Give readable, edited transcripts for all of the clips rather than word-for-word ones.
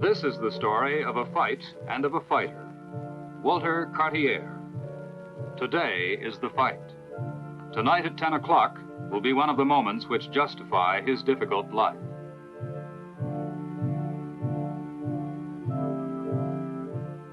This is the story of a fight and of a fighter, Walter Cartier. Today is the fight. Tonight at 10 o'clock will be one of the moments which justify his difficult life.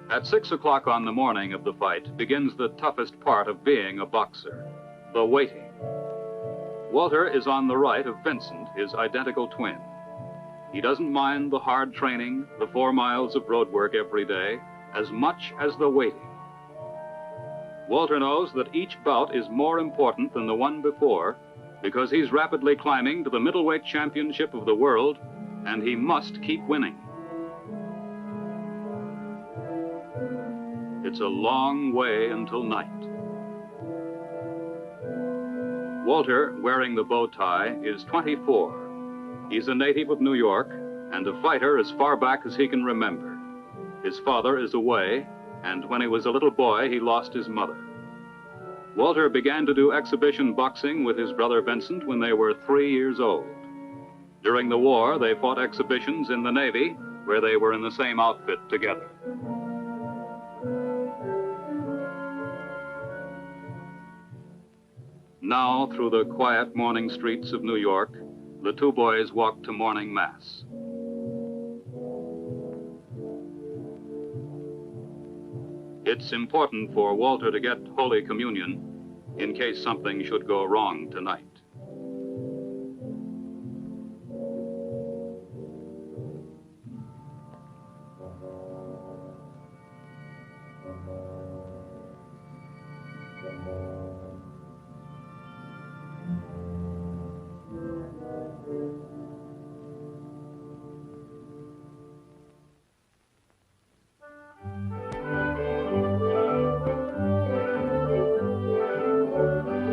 At 6 o'clock on the morning of the fight begins the toughest part of being a boxer, the waiting. Walter is on the right of Vincent, his identical twin. He doesn't mind the hard training, the 4 miles of road work every day, as much as the waiting. Walter knows that each bout is more important than the one before because he's rapidly climbing to the middleweight championship of the world, and he must keep winning. It's a long way until night. Walter, wearing the bow tie, is 24. He's a native of New York and a fighter as far back as he can remember. His father is away, and when he was a little boy, he lost his mother. Walter began to do exhibition boxing with his brother Vincent when they were 3 years old. During the war, they fought exhibitions in the Navy, where they were in the same outfit together. Now, through the quiet morning streets of New York, the 2 boys walk to morning mass. It's important for Walter to get Holy Communion in case something should go wrong tonight.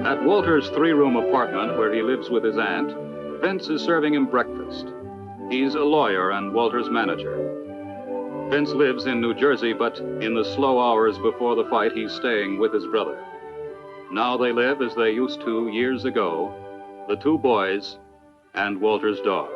At Walter's 3-room apartment where he lives with his aunt, Vince is serving him breakfast. He's a lawyer and Walter's manager. Vince lives in New Jersey, but in the slow hours before the fight, he's staying with his brother. Now they live as they used to years ago, the 2 boys and Walter's dog.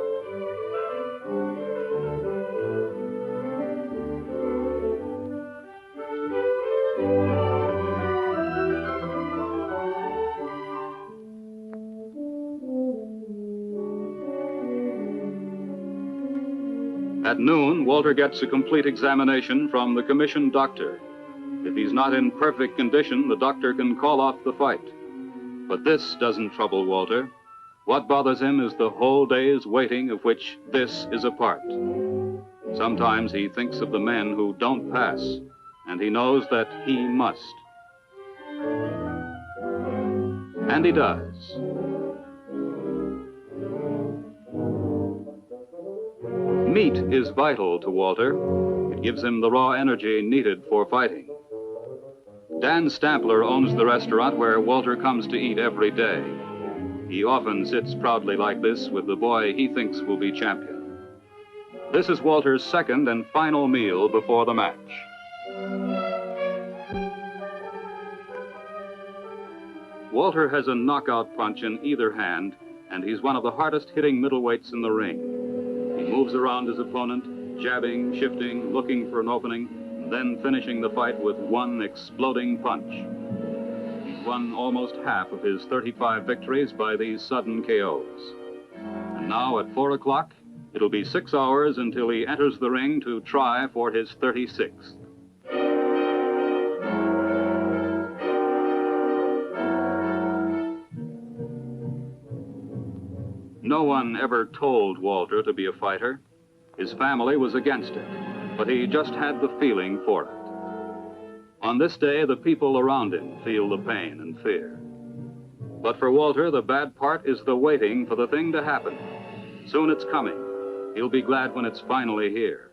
At noon, Walter gets a complete examination from the commissioned doctor. If he's not in perfect condition, the doctor can call off the fight. But this doesn't trouble Walter. What bothers him is the whole day's waiting, of which this is a part. Sometimes he thinks of the men who don't pass, and he knows that he must. And he does. Meat is vital to Walter. It gives him the raw energy needed for fighting. Dan Stampler owns the restaurant where Walter comes to eat every day. He often sits proudly like this with the boy he thinks will be champion. This is Walter's second and final meal before the match. Walter has a knockout punch in either hand, and he's one of the hardest hitting middleweights in the ring. He moves around his opponent, jabbing, shifting, looking for an opening, and then finishing the fight with one exploding punch. He's won almost half of his 35 victories by these sudden KOs. And now at 4 o'clock, it'll be 6 hours until he enters the ring to try for his 36th. No one ever told Walter to be a fighter. His family was against it, but he just had the feeling for it. On this day, the people around him feel the pain and fear. But for Walter, the bad part is the waiting for the thing to happen. Soon it's coming. He'll be glad when it's finally here.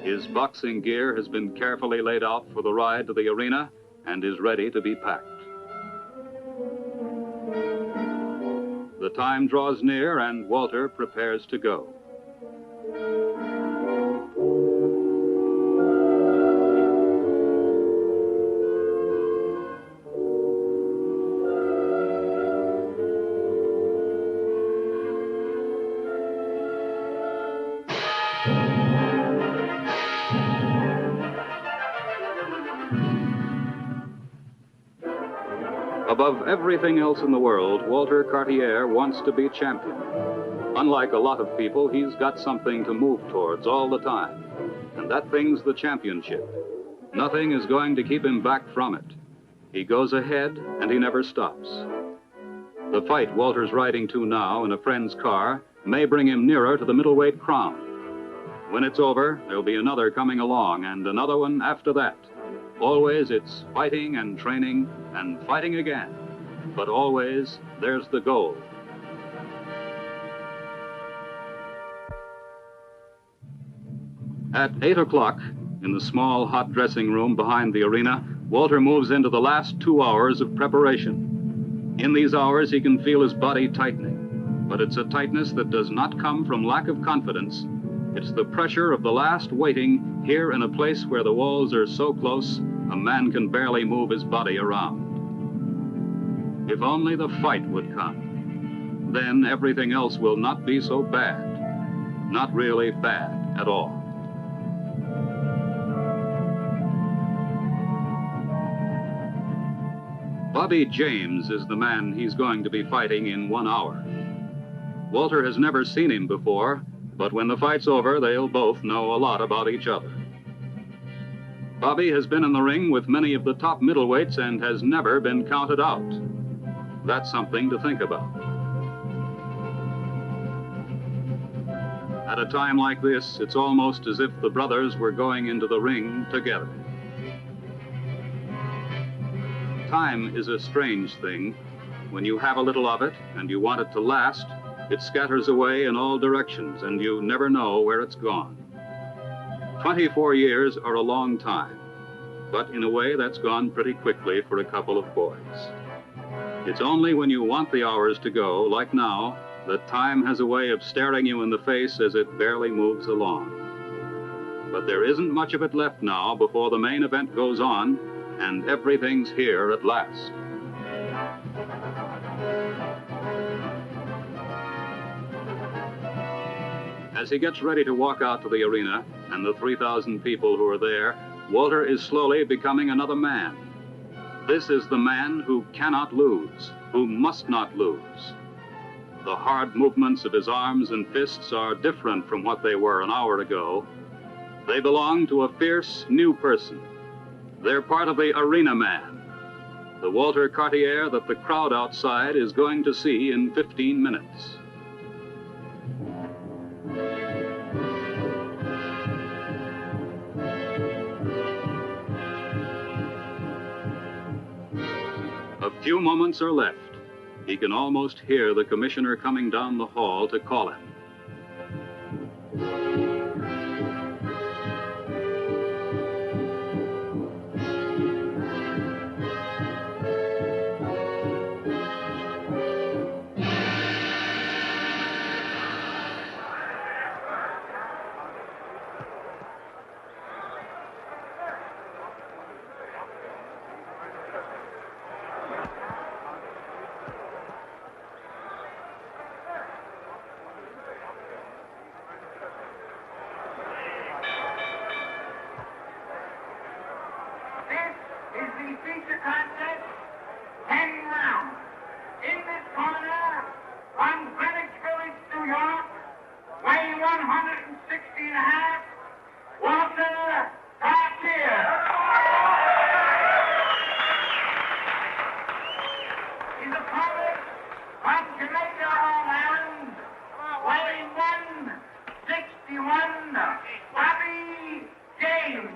His boxing gear has been carefully laid out for the ride to the arena and is ready to be packed. The time draws near and Walter prepares to go. Above everything else in the world, Walter Cartier wants to be champion. Unlike a lot of people, he's got something to move towards all the time, and that thing's the championship. Nothing is going to keep him back from it. He goes ahead, and he never stops. The fight Walter's riding to now in a friend's car may bring him nearer to the middleweight crown. When it's over, there'll be another coming along, and another one after that. Always it's fighting and training and fighting again. But always there's the goal. At 8 o'clock, in the small hot dressing room behind the arena, Walter moves into the last 2 hours of preparation. In these hours, he can feel his body tightening, but it's a tightness that does not come from lack of confidence. It's the pressure of the last waiting here in a place where the walls are so close, a man can barely move his body around. If only the fight would come. Then everything else will not be so bad. Not really bad at all. Bobby James is the man he's going to be fighting in 1 hour. Walter has never seen him before, but when the fight's over, they'll both know a lot about each other. Bobby has been in the ring with many of the top middleweights and has never been counted out. That's something to think about. At a time like this, it's almost as if the brothers were going into the ring together. Time is a strange thing. When you have a little of it and you want it to last, it scatters away in all directions and you never know where it's gone. 24 years are a long time, but in a way that's gone pretty quickly for a couple of boys. It's only when you want the hours to go, like now, that time has a way of staring you in the face as it barely moves along. But there isn't much of it left now before the main event goes on, and everything's here at last. As he gets ready to walk out to the arena and the 3,000 people who are there, Walter is slowly becoming another man. This is the man who cannot lose, who must not lose. The hard movements of his arms and fists are different from what they were an hour ago. They belong to a fierce new person. They're part of the arena man, the Walter Cartier that the crowd outside is going to see in 15 minutes. A few moments are left. He can almost hear the commissioner coming down the hall to call him. Feature contest, 10 rounds. In this corner, from Greenwich Village, New York, weighing 160.5, Walter Cartier. His opponent from Jamaica, Long Island, weighing 161, Bobby James.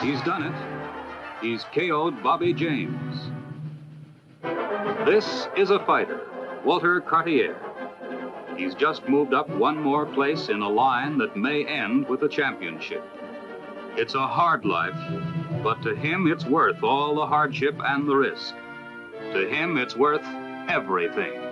He's done it. He's KO'd Bobby James. This is a fighter, Walter Cartier. He's just moved up one more place in a line that may end with a championship. It's a hard life, but to him it's worth all the hardship and the risk. To him it's worth everything.